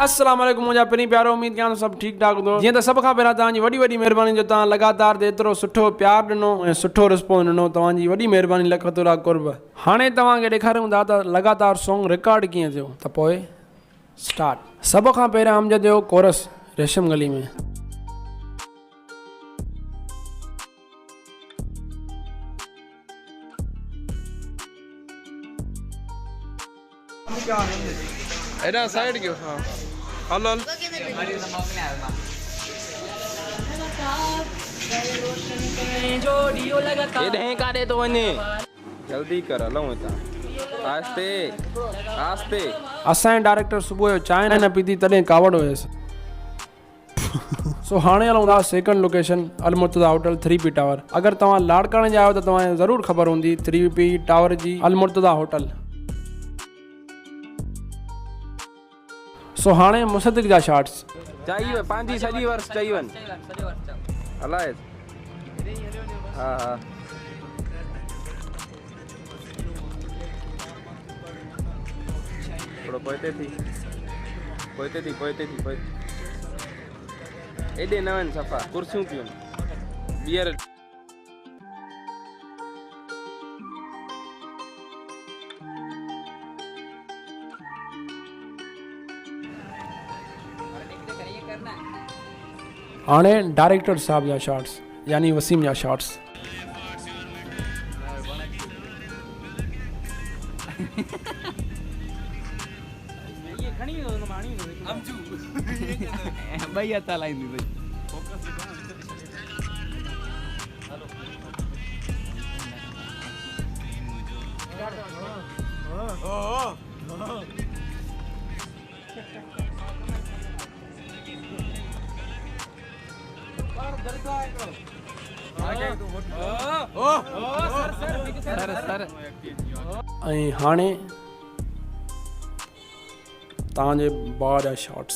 अस्सलाम वालेकुम मुंहिंजा पहिरीं प्यारो उम्मीद कयां थो सभु ठीकु ठाक हूंदो जीअं त सभ खां पहिरियां तव्हांजी वॾी वॾी महिरबानी जो तव्हां लगातार ते एतिरो सुठो प्यार ॾिनो ऐं सुठो रिस्पॉन्स ॾिनो तव्हांजी वॾी महिरबानी लख तुरा कुर्ब। हाणे तव्हांखे ॾेखारियूं था त लगातार सॉन्ग रिकॉर्ड कीअं थियो त पोइ स्टार्ट। सभ खां पहिरियां अमजद जो कोरस रेशम गली में। एडा साइड क्यों? हाँ हल हल ये काटे तो वने जल्दी कर हलो हितां आस्ते आस्ते। असांजे डायरेक्टर सुबुह जो चांहि न पीती तॾहिं कावड़ हुयसि। सो हाणे हलूं था second location Almurtaza hotel 3P tower. अगर तव्हां लाड़काणे जा आहियो त तव्हांखे ज़रूरु ख़बर हूंदी 3P टावर जी अलमुर्तज़ा होटल। सो हाणे मुसद्दिक़ जा शॉट्स चाहिए पांजी सजी वर्ष चाहिए वन हलाए। हाँ हाँ थोड़ा पोइते थी एडे नवन सफ़ा कुर्सियों पियूं बियर हाणे डायरेक्टर साहब जा शॉट्स यानी वसीम जा शॉट्स। भैया तलाइंदी भाई ऐं हाणे तव्हांजे ॿार जा शॉट्स।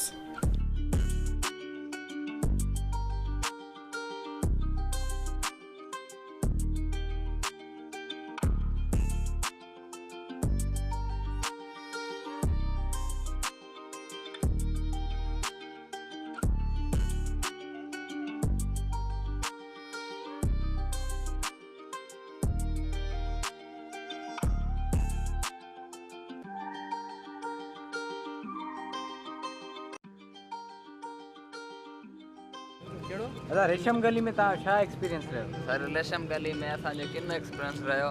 अदा रेशम गली में तव्हां छा एक्सपीरियंस रहियो? सर रेशम गली में असांजो किन एक्सपीरियंस रहियो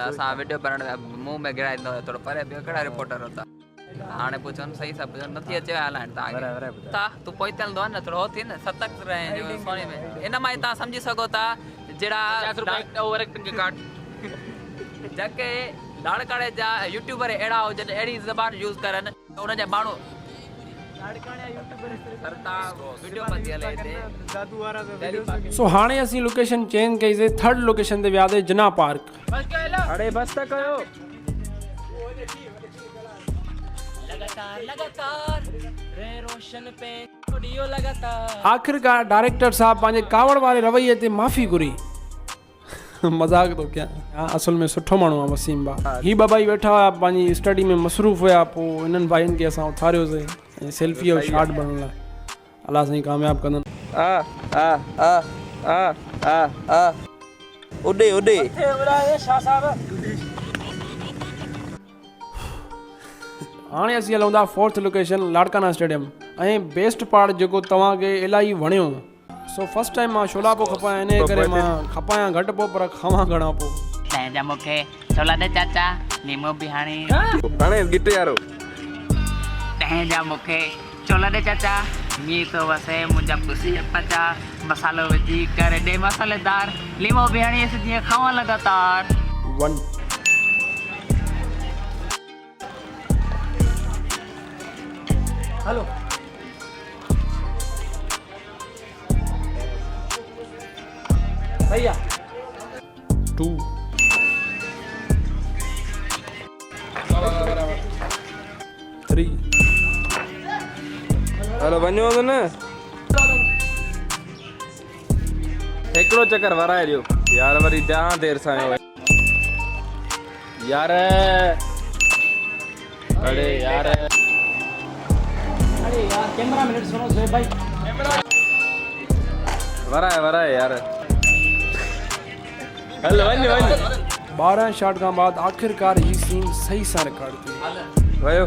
असां वीडियो बणाइण मुंहुं में गिराईंदो हुयो थोरो परे ॿियो कहिड़ा रिपोर्टर हुता हाणे पुछनि सही सां पुछनि नथी अचे हलाइण तव्हांखे तव्हां तूं पोइते हलंदो आहे न थोरो हो थिए न सतर्क रहे जो सोनी में इन मां ई तव्हां सम्झी सघो था जहिड़ा ओवर एक्टिंग के काट जेके लाड़काणे जा यूट्यूबर अहिड़ा हुजनि अहिड़ी ज़बान यूज़ करनि त उन जा माण्हू सो हाणे असीं लोकेशन चेंज कईसीं थर्ड लोकेशन ते वियासीं जिना पार्क। अरे बस त कयो आख़िरकार डायरेक्टर साहब पंहिंजे कावड़ वारे रवैये ते माफ़ी घुरी। मज़ाक थो कयां असल में सुठो माण्हू आहे वसीम भाउ। ही ॿ भाई वेठा हुआ पंहिंजी स्टडी में मसरूफ़ हुया पोइ हिननि भाइयुनि खे असां उथारियोसीं ऐं सेल्फी जो शॉट बणण लाइ अलाह साईं कामयाबु कंदनि। उॾे उॾे हाणे असीं हलूं था फोर्थ लोकेशन लाड़काना स्टेडियम ऐं बेस्ट पार्ट जेको तव्हांखे इलाही वणियो। सो फर्स्ट टाइम मां छोला पोइ खपायां इन करे मां खपायां घटि पोइ पर खावां घणा पोइ। तंहिंजा मूंखे छोला दे चाचा लीमो बि हाणे गिट यारो तंहिंजा मूंखे छोला दे चाचा मी तो वसे मुंहिंजा पुसी पचा मसालो विझी करे ॾे मसालेदार लीमो बि हाणे जीअं खावां लगातार। 1 हेलो भैया 2 3 हलो वञो त न हिकिड़ो चक्कर वराए ॾियो यार वरी जाम देर सां आयो यार अरे यार अरे यार कैमरा मिनट सुनो जोएब भाई वराए यार हल वञ 12 शॉट खां बाद आखिरकार ही सीन सही सां रिकॉर्ड थी वयो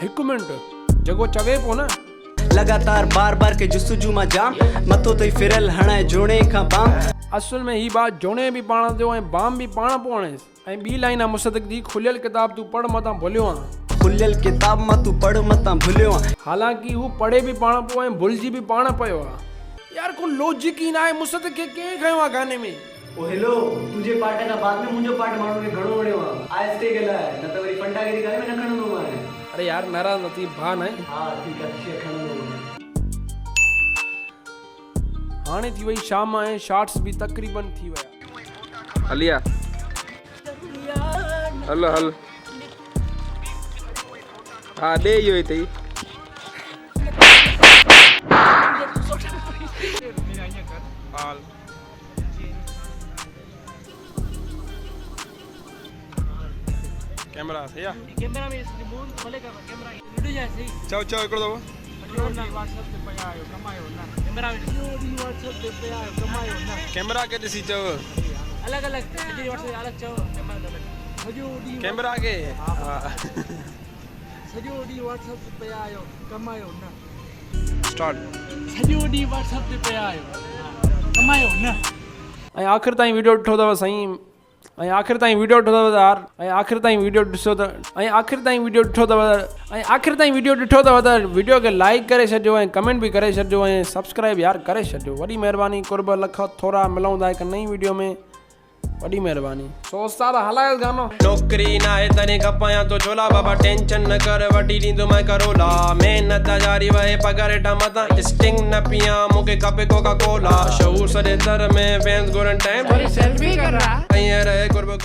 हिकु मिंट जेको चवे पियो न लगातार बार बार के जुस्तजू मां जाम मथो तई फिरल हणाए जोड़े खां बाम असल में ही बात जोणे भी पाण थियो ऐं बाम भी पाण पियो हणेसि ऐं ॿी लाइन आहे मुसद्दिक़ जी खुलियल किताब तूं पढ़ मतां भुलियो आहे खुलियल किताब मां तू पढ़ मतां भुलियो आहे हालांकि हू पढ़े भी पाण पियो ऐं भुलिजी भी पाण पियो आहे यार को लॉजिक ई न आहे मुसद्दिक़ खे कंहिं खयो आहे गाने में ओ हेलो तुझे पार्ट का बाद में मुंहिंजो पार्ट माण्हू खे घणो वणियो आहे आहिस्ते ॻाल्हाए न त वरी फंटागिरी करे में न खणंदो मां अरे यार नाराज़ न थी भा न हा ठीकु आहे शइ खणंदो हाणे थी वई शाम ऐं शॉट्स भी तक़रीबन थी विया हलिया हल हाँ दे इहो ई अथई कैमरा सही आहे कैमरा में रिमोट खोले का कैमरा वीडियो जाए सही चओ हिकिड़ो दफ़ो व्हाट्सएप ते पे आयो कमायो ना कैमरा में व्हाट्सएप ते पे आयो कमायो ना कैमरा खे ॾिसी चओ अलग अलग सॼी व्हाट्सएप अलग चओ कैमरा अलग सॼो ॾींहुं कैमरा खे हा सॼो ॾींहुं व्हाट्सएप ते पे आयो कमायो ना स्टार्ट सॼो ॾींहुं व्हाट्सएप ते पे आयो कमायो ना ऐं आख़िर ताईं वीडियो ॾिठो अथव साईं ऐं आख़िर ताईं वीडियो ॾिठो अथव यार ऐं आख़िर ताईं वीडियो ॾिसो त ऐं आख़िर ताईं वीडियो ॾिठो अथव ऐं आख़िर ताईं वीडियो ॾिठो अथव त वीडियो खे लाइक करे छॾियो ऐं कमेंट बि करे छॾियो ऐं सब्सक्राइब यार करे छॾियो वॾी महिरबानी कुर्ब लख थोरा मिलूं था हिकु नई वीडियो में वॾी महिरबानी सो उस्ताद हलायो गानो नौकरी ना है तने कपाया तो झोला बाबा टेंशन न कर वठी ॾींदो मैं करोला महिनत जारी वहे पगार हेठां मथां स्टिंग न पिया मूंखे खपे कोका कोला शहूर सॼे दर में फैंस घुरनि टाइम सेल्फी कर रहा रहे कुर्ब